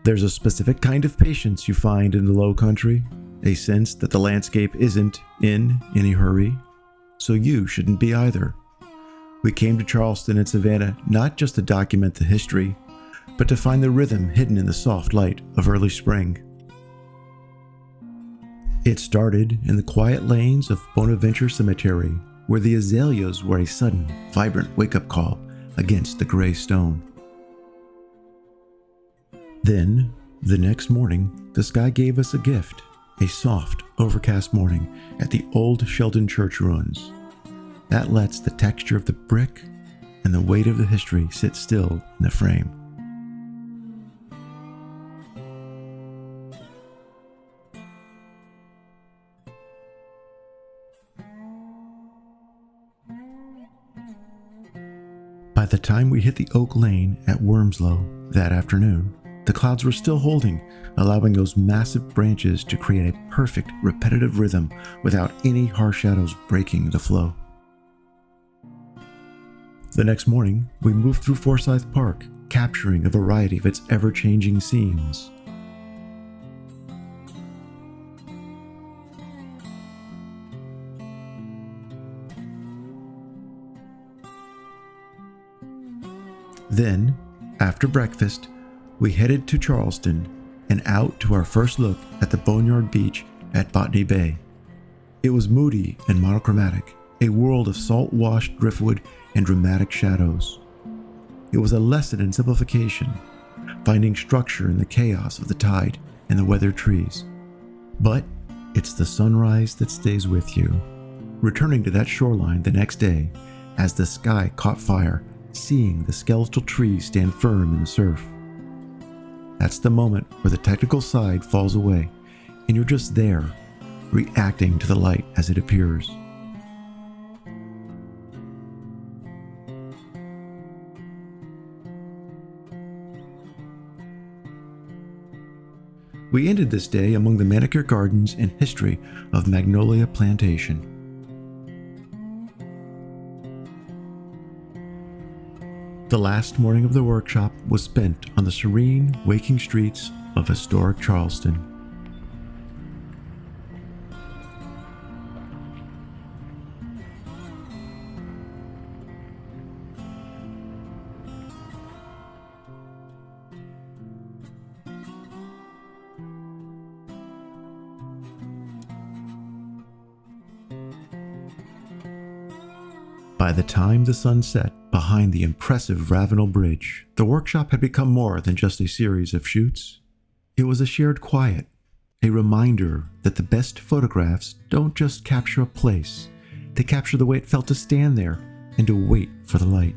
There's a specific kind of patience you find in the Lowcountry, a sense that the landscape isn't in any hurry, so you shouldn't be either. We came to Charleston and Savannah not just to document the history, but to find the rhythm hidden in the soft light of early spring. It started in the quiet lanes of Bonaventure Cemetery, where the azaleas were a sudden, vibrant wake-up call against the gray stone. Then, the next morning, the sky gave us a gift, a soft, overcast morning at the Old Sheldon Church ruins. That lets the texture of the brick and the weight of the history sit still in the frame. By the time we hit the oak lane at Wormsloe that afternoon, the clouds were still holding, allowing those massive branches to create a perfect repetitive rhythm without any harsh shadows breaking the flow. The next morning, we moved through Forsyth Park, capturing a variety of its ever-changing scenes. Then, after breakfast, we headed to Charleston and out to our first look at the Boneyard beach at Botany Bay. It was moody and monochromatic, a world of salt-washed driftwood and dramatic shadows. It was a lesson in simplification, finding structure in the chaos of the tide and the weathered trees. But it's the sunrise that stays with you. Returning to that shoreline the next day, as the sky caught fire, seeing the skeletal trees stand firm in the surf. That's the moment where the technical side falls away, and you're just there, reacting to the light as it appears. We ended this day among the manicure gardens and history of Magnolia Plantation. The last morning of the workshop was spent on the serene, waking streets of historic Charleston. By the time the sun set behind the impressive Ravenel Bridge, the workshop had become more than just a series of shoots. It was a shared quiet, a reminder that the best photographs don't just capture a place, they capture the way it felt to stand there and to wait for the light.